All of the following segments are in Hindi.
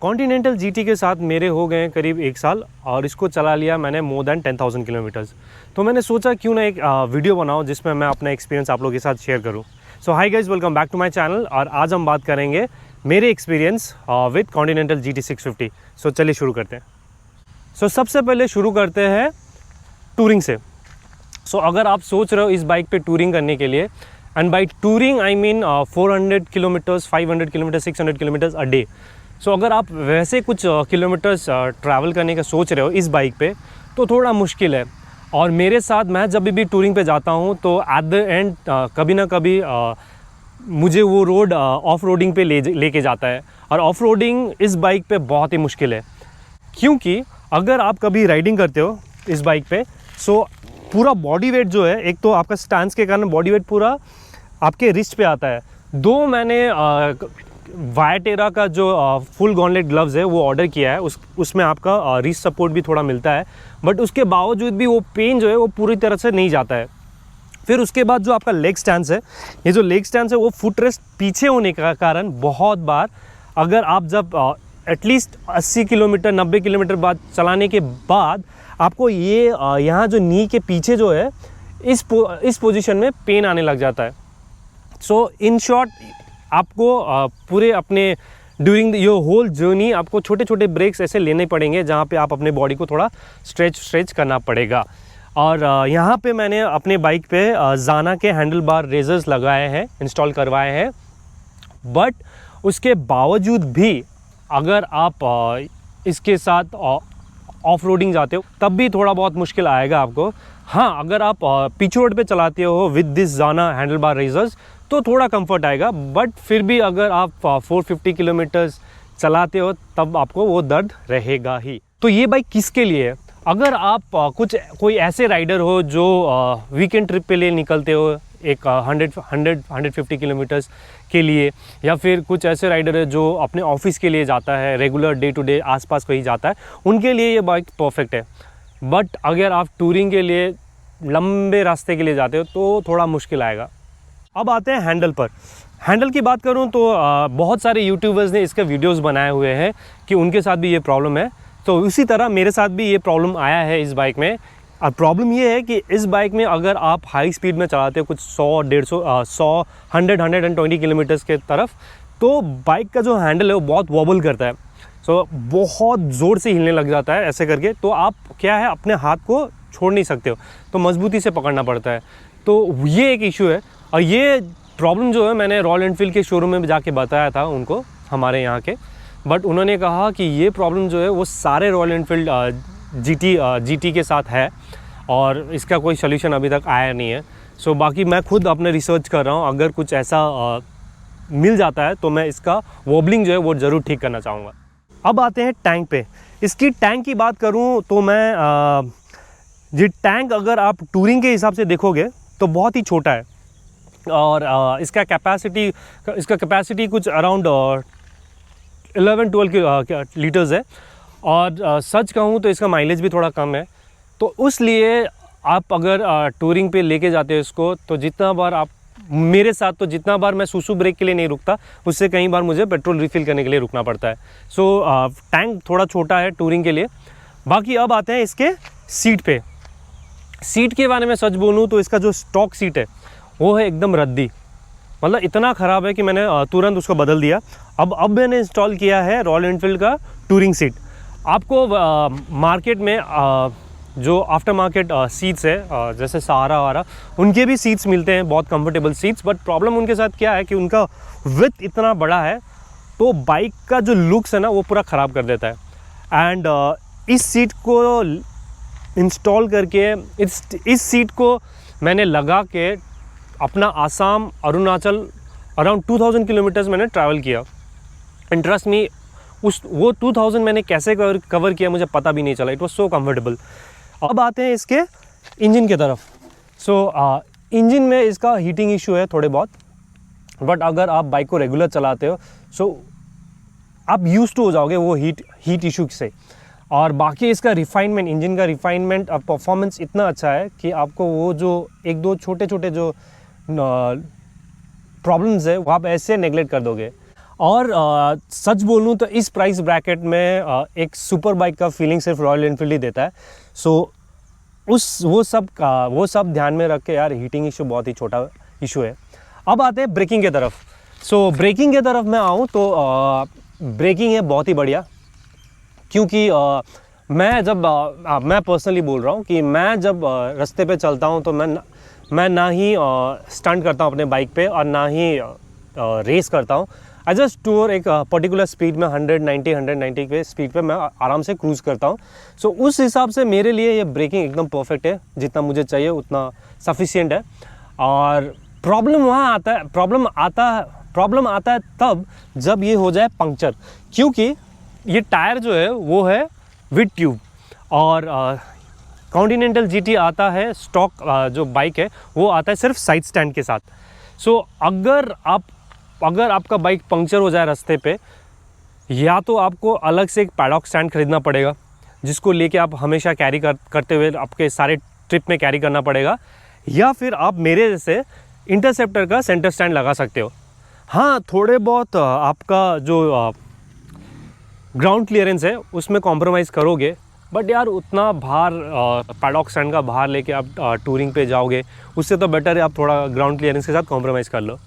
कॉन्टिनेंटल जीटी के साथ मेरे हो गए करीब 1 साल और इसको चला लिया मैंने मोर देन 10,000 किलोमीटर्स। तो मैंने सोचा क्यों ना एक वीडियो बनाऊं जिसमें मैं अपना एक्सपीरियंस आप लोगों के साथ शेयर करूं। So hi guys, welcome back to my channel और आज हम बात करेंगे मेरे experience with continental GT 650। So चलिए शुरू करते हैं। सो सबसे पहले शुरू करते हैं टूरिंग से। सो अगर आप सोच रहे हो इस बाइक पे टूरिंग करने के लिए, and by touring I mean 400 kilometres, 500 kilometres, 600 kilometres a day. So अगर आप वैसे कुछ किलोमीटर्स ट्रैवल करने का सोच रहे हो इस बाइक पे तो थोड़ा मुश्किल है। और मेरे साथ मैं जब भी टूरिंग पे जाता हूँ तो एट द एंड कभी ना कभी मुझे वो रोड ऑफ रोडिंग पे लेके जाता है। और ऑफ रोडिंग इस बाइक पे बहुत ही मुश्किल है, क्योंकि अगर आप कभी राइडिंग करते हो इस बाइक पे सो पूरा बॉडी वेट जो है, एक तो आपका स्टैंस के कारण बॉडी वेट पूरा आपके रिस्ट पे आता है। दो मैंने वायटेरा का जो फुल गॉन्टलेट ग्लव्स है वो ऑर्डर किया है, उसमें आपका रिस्ट सपोर्ट भी थोड़ा मिलता है, बट उसके बावजूद भी वो पेन जो है वो पूरी तरह से नहीं जाता है। फिर उसके बाद जो आपका लेग स्टैंस है, ये जो लेग स्टैंस है वो फुट रेस्ट पीछे होने का कारण बहुत बार अगर आप जब एटलीस्ट 80 किलोमीटर 90 किलोमीटर बाद चलाने के बाद आपको ये यहाँ जो नी के पीछे जो है इस पोजीशन में पेन आने लग जाता है। सो इन शॉर्ट आपको पूरे अपने ड्यूरिंग योर होल जर्नी आपको छोटे छोटे ब्रेक्स ऐसे लेने पड़ेंगे जहाँ पे आप अपने बॉडी को थोड़ा स्ट्रेच करना पड़ेगा। और यहाँ पे मैंने अपने बाइक पे जाना के हैंडल बार रेजर्स लगाए हैं, इंस्टॉल करवाए हैं, बट उसके बावजूद भी अगर आप इसके साथ ऑफ रोडिंग जाते हो तब भी थोड़ा बहुत मुश्किल आएगा आपको। हाँ, अगर आप पिच रोड पे चलाते हो विद दिस जाना हैंडल बार रेजर्स तो थोड़ा कंफर्ट आएगा, बट फिर भी अगर आप 450 किलोमीटर्स चलाते हो तब आपको वो दर्द रहेगा ही। तो ये बाइक किसके लिए है? अगर आप कोई ऐसे राइडर हो जो वीकेंड ट्रिप पे लिए निकलते हो एक 150 किलोमीटर्स के लिए, या फिर कुछ ऐसे राइडर है जो अपने ऑफिस के लिए जाता है, रेगुलर डे टू डे आसपास कहीं जाता है, उनके लिए ये बाइक परफेक्ट है। बट अगर आप टूरिंग के लिए लंबे रास्ते के लिए जाते हो तो थोड़ा मुश्किल आएगा। अब आते हैं हैंडल पर। हैंडल की बात करूं तो बहुत सारे यूट्यूबर्स ने इसके वीडियोस बनाए हुए हैं कि उनके साथ भी ये प्रॉब्लम है। तो उसी तरह मेरे साथ भी ये प्रॉब्लम आया है इस बाइक में। और प्रॉब्लम ये है कि इस बाइक में अगर आप हाई स्पीड में चलाते हो कुछ 100 किलोमीटर्स के तरफ, तो बाइक का जो हैंडल है वो बहुत वॉबल करता है। सो बहुत ज़ोर से हिलने लग जाता है ऐसे करके, तो आप क्या है अपने हाथ को छोड़ नहीं सकते हो, तो मजबूती से पकड़ना पड़ता है। तो ये एक इशू है। और ये प्रॉब्लम जो है मैंने रॉयल एनफील्ड के शोरूम में जाके बताया था उनको, हमारे यहाँ के, बट उन्होंने कहा कि ये प्रॉब्लम जो है वो सारे रॉयल एनफील्ड GT के साथ है और इसका कोई सल्यूशन अभी तक आया नहीं है। सो बाकी मैं खुद अपने रिसर्च कर रहा हूँ, अगर कुछ ऐसा मिल जाता है तो मैं इसका वॉबलिंग जो है वो ज़रूर ठीक करना चाहूँगा। अब आते हैं टैंक पे। इसकी टैंक की बात करूँ तो मैं ये टैंक अगर आप टूरिंग के हिसाब से देखोगे तो बहुत ही छोटा है और इसका कैपेसिटी कुछ अराउंड 11-12 लीटर्स है। और सच कहूँ तो इसका माइलेज भी थोड़ा कम है। तो उस लिए आप अगर टूरिंग पे लेके जाते हो इसको, तो जितना बार आप मेरे साथ तो जितना बार मैं सुसु ब्रेक के लिए नहीं रुकता, उससे कई बार मुझे पेट्रोल रिफ़िल करने के लिए रुकना पड़ता है। सो टैंक थोड़ा छोटा है टूरिंग के लिए। बाकी अब आते हैं इसके सीट पे। सीट के बारे में सच बोलूँ तो इसका जो स्टॉक सीट है वो है एकदम रद्दी, मतलब इतना ख़राब है कि मैंने तुरंत उसको बदल दिया। अब मैंने इंस्टॉल किया है रॉयल एनफील्ड का टूरिंग सीट। आपको मार्केट में जो आफ्टर मार्केट सीट्स है जैसे सहारा वारा, उनके भी सीट्स मिलते हैं, बहुत कंफर्टेबल सीट्स, बट प्रॉब्लम उनके साथ क्या है कि उनका विड्थ इतना बड़ा है तो बाइक का जो लुक्स है ना वो पूरा ख़राब कर देता है। एंड इस सीट को इंस्टॉल करके इस सीट को मैंने लगा के अपना आसाम अरुणाचल अराउंड 2000 किलोमीटर्स मैंने ट्रैवल किया। इंटरेस्ट मी वो 2000 मैंने कैसे कवर किया मुझे पता भी नहीं चला। It was so comfortable. अब आते हैं इसके इंजन की तरफ। सो इंजन में इसका हीटिंग इशू है थोड़े बहुत, बट अगर आप बाइक को रेगुलर चलाते हो सो आप यूज टू हो जाओगे वो हीट इशू से। और बाकी इसका रिफाइनमेंट, इंजन का रिफाइनमेंट और परफॉर्मेंस इतना अच्छा है कि आपको वो जो एक दो छोटे छोटे जो प्रॉब्लम्स है वो आप ऐसे नेगलेक्ट कर दोगे। और सच बोलूँ तो इस प्राइस ब्रैकेट में एक सुपर बाइक का फीलिंग सिर्फ रॉयल एनफील्ड ही देता है। सो वो सब ध्यान में रख के यार, हीटिंग इशू बहुत ही छोटा इशू है। अब आते हैं ब्रेकिंग की तरफ। सो ब्रेकिंग की तरफ मैं आऊँ तो ब्रेकिंग है बहुत ही बढ़िया, क्योंकि मैं पर्सनली बोल रहा हूँ कि मैं जब रास्ते पे चलता हूँ तो मैं ना ही स्टंट करता हूँ अपने बाइक पे और ना ही रेस करता हूँ। आई जस्ट टूर एक पर्टिकुलर स्पीड में 190 के स्पीड पे मैं आराम से क्रूज़ करता हूँ। सो उस हिसाब से मेरे लिए ये ब्रेकिंग एकदम परफेक्ट है, जितना मुझे चाहिए उतना सफिशिएंट है। और प्रॉब्लम आता है तब जब ये हो जाए पंक्चर, क्योंकि ये टायर जो है वो है विद ट्यूब और कॉन्टिनेंटल जीटी आता है स्टॉक, जो बाइक है वो आता है सिर्फ साइड स्टैंड के साथ। सो अगर आपका बाइक पंक्चर हो जाए रास्ते पे, या तो आपको अलग से एक पैडॉक स्टैंड खरीदना पड़ेगा, जिसको लेके आप हमेशा कैरी करते हुए आपके सारे ट्रिप में कैरी करना पड़ेगा, या फिर आप मेरे जैसे इंटरसेप्टर का सेंटर स्टैंड लगा सकते हो। हाँ, थोड़े बहुत आपका जो ग्राउंड क्लियरेंस है उसमें कॉम्प्रोमाइज़ करोगे, बट यार उतना भार पैडॉक स्टैंड का भार लेके आप टूरिंग पे जाओगे, उससे तो बेटर है आप थोड़ा ग्राउंड क्लियरेंस के साथ कॉम्प्रोमाइज़ कर लो।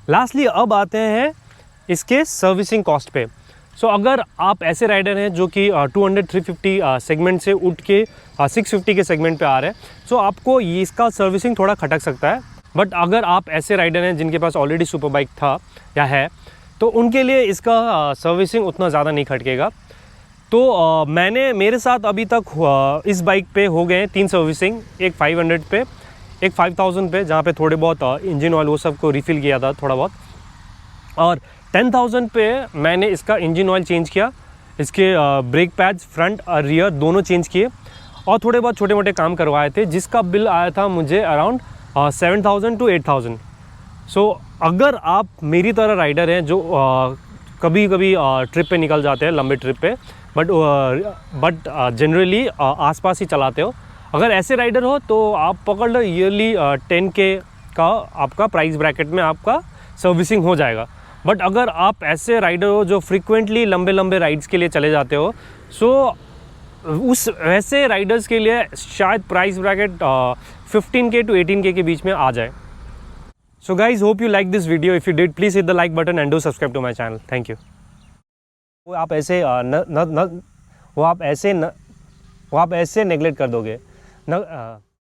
लास्टली अब आते हैं इसके सर्विसिंग कॉस्ट पे। सो अगर आप ऐसे राइडर हैं जो कि 200-350 सेगमेंट से उठ के 650 के सेगमेंट पे आ रहे हैं, सो आपको ये इसका सर्विसिंग थोड़ा खटक सकता है। बट अगर आप ऐसे राइडर हैं जिनके पास ऑलरेडी सुपर बाइक था या है, तो उनके लिए इसका सर्विसिंग उतना ज़्यादा नहीं खटकेगा। तो मेरे साथ अभी तक इस बाइक पे हो गए 3 सर्विसिंग, एक 500 पे, एक 5000 पे, जहाँ पे थोड़े बहुत इंजन ऑयल वो सब को रिफ़िल किया था थोड़ा बहुत, और 10,000 पे मैंने इसका इंजन ऑयल चेंज किया, इसके ब्रेक पैड्स फ्रंट और रियर दोनों चेंज किए, और थोड़े बहुत छोटे मोटे काम करवाए थे, जिसका बिल आया था मुझे अराउंड 7,000 to 8,000। सो अगर आप मेरी तरह राइडर हैं जो कभी कभी ट्रिप पे निकल जाते हैं, लंबे ट्रिप पे, बट जनरली आसपास ही चलाते हो, अगर ऐसे राइडर हो तो आप पकड़ लो ईयरली 10K का आपका प्राइस ब्रैकेट में आपका सर्विसिंग हो जाएगा। बट अगर आप ऐसे राइडर हो जो फ्रीक्वेंटली लंबे राइड्स के लिए चले जाते हो, सो उस वैसे राइडर्स के लिए शायद price bracket 15K to 18K के बीच में आ जाए। So guys, hope you like this video. If you did, please hit the like button and do subscribe to my channel. Thank you. वो आप ऐसे नेगलेक्ट कर दोगे